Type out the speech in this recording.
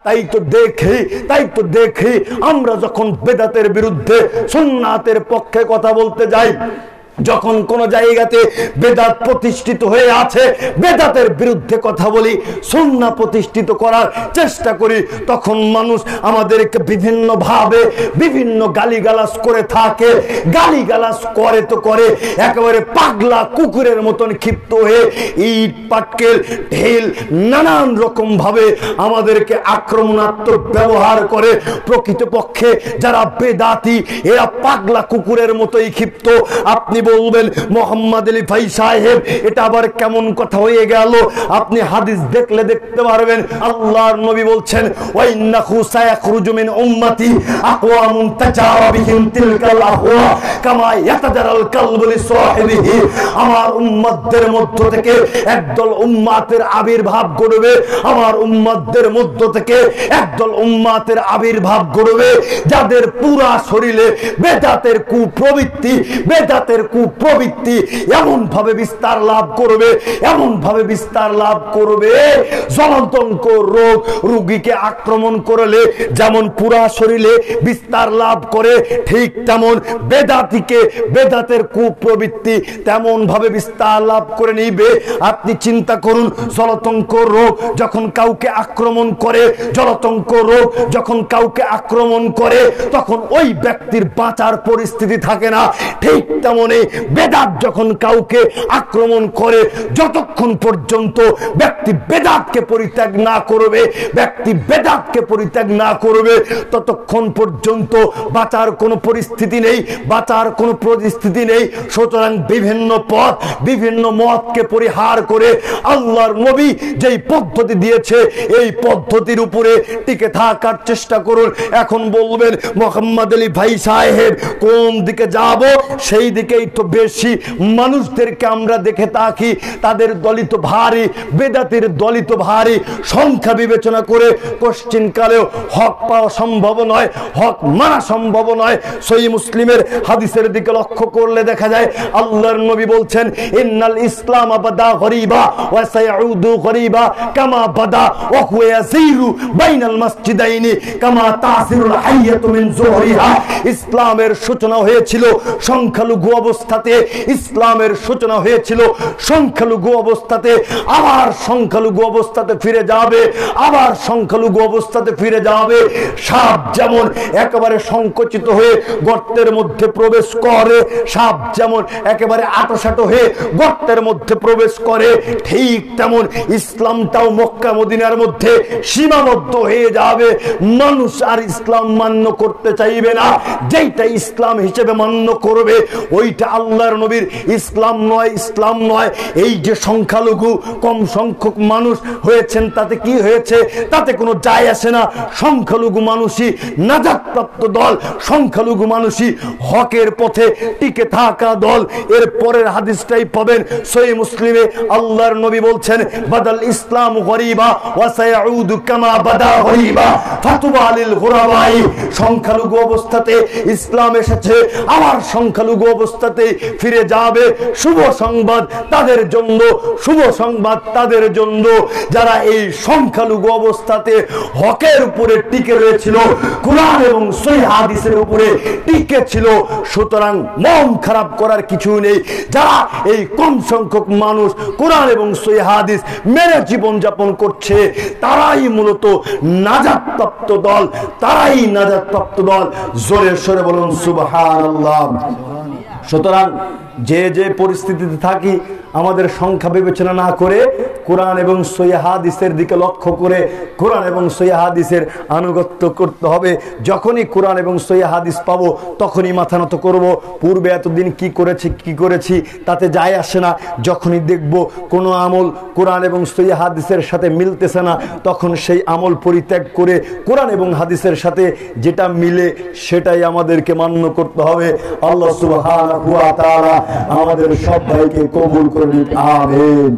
তাই তো দেখি আমরা যখন বেদাতের বিরুদ্ধে সুন্নাতের পক্ষে কথা বলতে যাই, যখন কোন জায়গাতে বেদাত প্রতিষ্ঠিত হয়ে আছে বেদাতের বিরুদ্ধে কথা বলি, সুন্নাহ প্রতিষ্ঠিত করার চেষ্টা করি, তখন মানুষ আমাদেরকে বিভিন্ন ভাবে বিভিন্ন গালিগালাজ করে থাকে। গালিগালাজ করে তো করে, একেবারে পাগলা কুকুরের মতন ক্ষিপ্ত হয়ে ইট পাটকেল ঢেল নানান রকম ভাবে আমাদেরকে আক্রমণাত্মক ব্যবহার করে। প্রকৃতপক্ষে যারা বেদাতি এরা পাগলা কুকুরের মতোই ক্ষিপ্ত। আপনি বলবেন মোহাম্মদ আলী ভাই সাহেব এটা আবার কেমন কথা হয়ে গেল? আপনি হাদিস দেখলে দেখতে পারবেন, আল্লাহর নবী বলছেন ওয়াইন্নাহু সায়াখরুজু মিন উম্মতি আকওয়ামুন তাজারা বিহিম তিলকাল আহওয়া কামা ইয়াতাজারাল কালবু লিসাহিবিহি। আমার উম্মতদের মধ্য থেকে একদল উম্মতের আবির্ভাব ঘটবে, আমার উম্মতদের মধ্য থেকে একদল উম্মতের আবির্ভাব ঘটবে যাদের পুরা শরীরে বেদাতের কুপ্রবৃত্তি এমন ভাবে বিস্তার লাভ করবে, এমন ভাবে বিস্তার লাভ করবে, জলাতঙ্ক রোগ রোগীকে আক্রমণ করলে যেমন পুরা শরীরে বিস্তার লাভ করে, ঠিক তেমন বেদাতের কুপ্রবৃত্তি তেমন ভাবে বিস্তার লাভ করে নিবে। আপনি চিন্তা করুন, জলাতঙ্ক রোগ যখন কাউকে আক্রমণ করে, জলাতঙ্ক রোগ যখন কাউকে আক্রমণ করে তখন ওই ব্যক্তির বাঁচার পরিস্থিতি থাকে না। ঠিক তেমনি বেদাত যখন কাউকে আক্রমণ করে, যতক্ষণ পর্যন্ত ব্যক্তি বেদাতকে পরিত্যাগ না করবে ততক্ষণ পর্যন্ত বাঁচার কোনো পরিস্থিতি নেই। সুতরাং বিভিন্ন পথ বিভিন্ন মতকে পরিহার করে আল্লাহর নবী যেই পদ্ধতি দিয়েছে এই পদ্ধতির উপরে টিকে থাকার চেষ্টা করুন। এখন বলবেন মোহাম্মদ আলী ভাই সাহেব কোন দিকে যাব? সেই দিকেই তো বেশি মানুষদেরকে আমরা দেখে থাকি, তাদের দলিত ভারী, বেদাতের দলিত ভারী। সংখ্যা বিবেচনা করে কোশ্চিন কালেও হক পাওয়া সম্ভব নয়, হক মানা সম্ভব নয়। সহিহ মুসলিমের হাদিসের দিকে লক্ষ্য করলে দেখা যায় আল্লাহর নবী বলছেন ইন্নাল ইসলাম বাদা গরিবা ওয়া সায়াউদু গরিবা কামা বাদা ওয়া হুয়া ইয়াসিরু বাইনাল মসজিদাইনি কামা তাসিরুল হাইয়াতু মিন যুহরিহা। ইসলামের সূচনা হয়েছিল সংখ্যালঘু অবস্থাতে, ইসলামের সূচনা হয়েছিল সংখ্যালঘু অবস্থাতে, আবার সংখ্যালঘু অবস্থাতে ফিরে যাবে, আবার সংখ্যালঘু অবস্থাতে ফিরে যাবে। সাপ যেমন একেবারে সংকুচিত হয়ে গর্তের মধ্যে প্রবেশ করে, সাপ যেমন একেবারে আটোসাটো হয়ে গর্তের মধ্যে প্রবেশ করে, ঠিক তেমন ইসলামটাও মক্কা মদিনার মধ্যে সীমাবদ্ধ হয়ে যাবে। মানুষ আর ইসলাম মান্য করতে চাইবে না, যেইটা ইসলাম হিসেবে মান্য করবে ওইটা আল্লাহর নবীর ইসলাম নয়। এই যে সংখ্যালঘু কম সংখ্যক মানুষ হয়েছেন তাতে কি হয়েছে? তাতে কোনো যায় আসে না। সংখ্যালঘু মানুষই নাজাতপ্রাপ্ত দল, সংখ্যালঘু মানুষই হকের পথে টিকে থাকা দল। এর পরের হাদিসটাই পাবেন সহিহ মুসলিমে, আল্লাহর নবী বলছেন বাদাল ইসলাম গরিবা ওয়া সায়াউদু কামা বাদা গরিবা ফাতুবা লিল গুরাবাই। সংখ্যালঘু অবস্থাতে ইসলাম এসেছে, আবার সংখ্যালঘু অবস্থাতে ফিরে যাবে। শুভ সংবাদ তাদের জন্য, শুভ সংবাদ তাদের জন্য যারা এই সংখ্যালঘু অবস্থাতে হকের উপরে টিকে রয়েছিল, কুরআন এবং সহিহ হাদিসের উপরে টিকে ছিল। সুতরাং মন খারাপ করার কিছু নেই। যারা এই কম সংখ্যক মানুষ কুরআন এবং সহিহ হাদিস মেনে জীবন যাপন করছে তারাই মূলত নাজাতপ্রাপ্ত দল, তারাই নাজাতপ্রাপ্ত দল। জোরে সোরে বলুন সুবহানাল্লাহ। সুতরাং যে পরিস্থিতিতে থাকি আমাদের সংখ্যা বিবেচনা না করে কোরআন এবং সহিহ হাদিসের দিকে লক্ষ্য করে কোরআন এবং সহিহ হাদিসের আনুগত্য করতে হবে। যখনই কোরআন এবং সহিহ হাদিস পাবো তখনই মাথা নত করব। পূর্বে এতদিন কি করেছি তাতে যায় আসে না। যখনই দেখব কোনো আমল কোরআন এবং সহিহ হাদিসের সাথে মিলতেছে না তখন সেই আমল পরিত্যাগ করে কোরআন এবং হাদিসের সাথে যেটা মিলে সেটাই আমাদেরকে মান্য করতে হবে। আল্লাহ সুবহানাহু ওয়া তাআলা আমাদের সবাইকে কবুল করুন, আমিন।